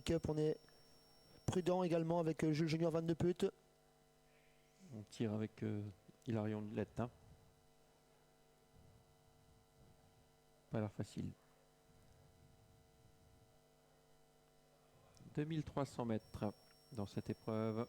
pick-up, on est prudent également avec Jules Junior Van de Put. On tire avec Hilarion Lette. Hein. Pas l'air facile. 2300 mètres dans cette épreuve.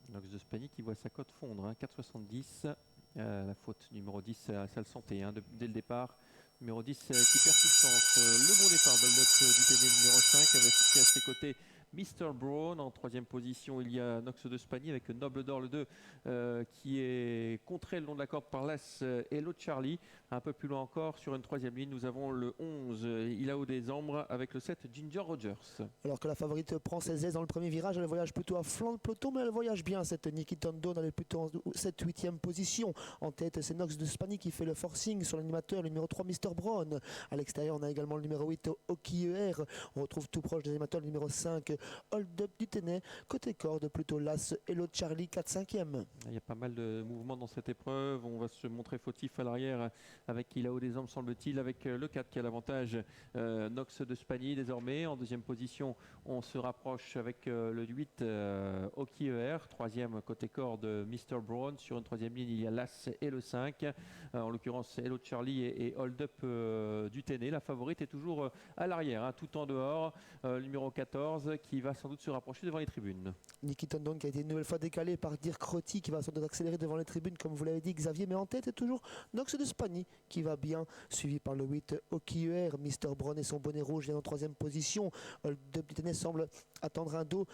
Nox de Spagny qui voit sa cote fondre, hein, 4,70. La faute numéro 10, ça le sentait hein, dès le départ. Numéro 10 qui perd toute chance. Le bon départ d'Oldeup du TD numéro 5 avec à ses côtés Mr. Brown. En troisième position, il y a Nox de Spagny avec Noble d'Or le 2 qui est contré le long de la corde par l'As Hello Charlie. Un peu plus loin encore, sur une troisième ligne, nous avons le 11 Ilao des Ambres avec le 7 Ginger Rogers. Alors que la favorite prend ses aises dans le premier virage, elle voyage plutôt à flanc de peloton, mais elle voyage bien. Cette Nikki Tondon, elle est plutôt en 7-8e position. En tête, c'est Nox de Spagny qui fait le forcing sur l'animateur, le numéro 3 Mr. Brown. À l'extérieur, on a également le numéro 8 Okier. On retrouve tout proche des animateurs le numéro 5 Hold Up du Ténet. Côté corde, plutôt l'As Hello Charlie 4-5e. Il y a pas mal de mouvements dans cette épreuve. On va se montrer fautif à l'arrière avec Ilao des Ambres, semble-t-il, avec le 4 qui a l'avantage. Nox de Spagny désormais. En deuxième position, on se rapproche avec le 8 Okier. Troisième côté corde Mr. Brown. Sur une troisième ligne, il y a l'As et le 5. En l'occurrence, Hello Charlie et Hold Up du Ténet. La favorite est toujours à l'arrière, hein, tout en dehors. Numéro 14 qui va sans doute se rapprocher devant les tribunes. Nikki Tondon qui a été une nouvelle fois décalé par Dirk Rotti qui va sans doute accélérer devant les tribunes comme vous l'avez dit Xavier, mais en tête est toujours Nox de Spagny qui va bien, suivi par le 8 Okier. Mr. Brown et son bonnet rouge vient en troisième position. Hold Up du Ténet semble attendre un dos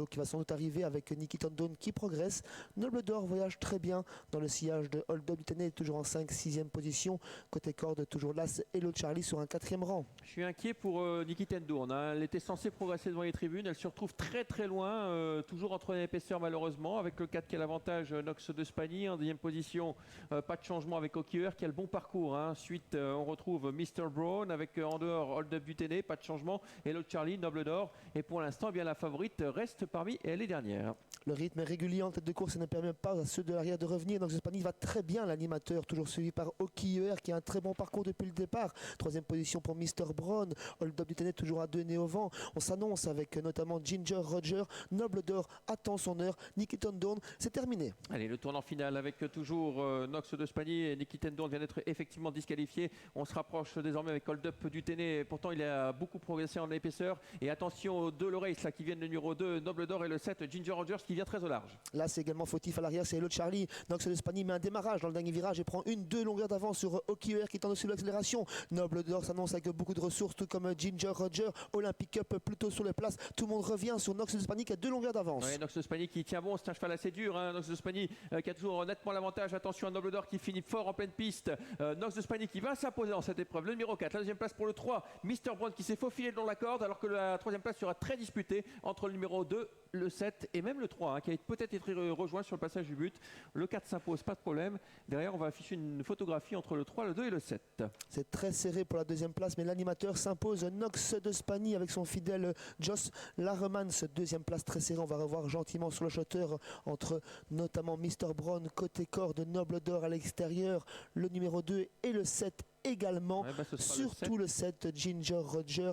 qui va sans doute arriver avec Nikki Tondon qui progresse. Noble d'Or voyage très bien dans le sillage de Hold Up du Ténet, toujours en 5-6e position. Côté corde, toujours l'As Hello Charlie sur un 4e rang. Je suis inquiet pour Nikki Tondon. Hein. Elle était censée progresser devant les tribunes. Elle se retrouve très loin, toujours entre les épaisseurs malheureusement, avec le 4 qui a l'avantage, Nox de Spagny. En deuxième position, pas de changement avec Okier qui a le bon parcours. Hein. Ensuite, on retrouve Mr. Brown avec en dehors Hold Up du Ténet, pas de changement. Hello Charlie, Noble d'Or. Et pour l'instant, bien la favorite reste parmi les dernières. Le rythme est régulier en tête de course et ne permet pas à ceux de l'arrière de revenir. Donc Spagny va très bien, l'animateur, toujours suivi par Okier qui a un très bon parcours depuis le départ. Troisième position pour Mr. Brown. Hold Up du Ténet toujours à 2 nez au vent. On s'annonce avec notamment Ginger Roger, Noble d'Or, attend son heure. Nikki Tondon, c'est terminé. Allez, le tournant final avec toujours Nox de Spagny et Nikki Tondon vient d'être effectivement disqualifié. On se rapproche désormais avec Hold Up du Ténet. Pourtant, il a beaucoup progressé en épaisseur. Et attention aux deux Lorace là qui viennent, le numéro 2 Noble d'Or et le 7 Ginger Rogers qui vient très au large. Là, c'est également fautif à l'arrière, c'est Hello Charlie. Nox de Spagny met un démarrage dans le dernier virage et prend 1-2 longueurs d'avance sur Okier qui tente aussi l'accélération. Noble d'Or s'annonce avec beaucoup de ressources, tout comme Ginger Roger. Olympic Up plutôt sur les places. Tout le monde revient sur Nox de Spagny qui a 2 longueurs d'avance. Ouais, Nox de Spagny qui tient bon, c'est un cheval assez dur. Hein. Nox de Spagny qui a toujours nettement l'avantage. Attention à Noble d'Or qui finit fort en pleine piste. Nox de Spagny qui va s'imposer dans cette épreuve. Le numéro 4, la deuxième place pour le 3, Mr. Brown qui s'est faufilé dans la corde, alors que la troisième place sera très disputée entre le numéro 2, le 7 et même le 3, hein, qui a peut-être été rejoint sur le passage du but. Le 4 s'impose, pas de problème. Derrière, on va afficher une photographie entre le 3, le 2 et le 7. C'est très serré pour la deuxième place, mais l'animateur s'impose. Nox de Spagny avec son fidèle Joss Laremans. Deuxième place très serrée. On va revoir gentiment sur le shutter entre notamment Mr. Brown, côté corde, Noble d'Or à l'extérieur, le numéro 2 et le 7 également. Ouais, surtout le 7 Ginger Roger.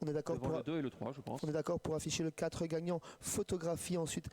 On est d'accord pour le 2 et le 3, je pense. On est d'accord pour afficher le 4 gagnant. Photographie ensuite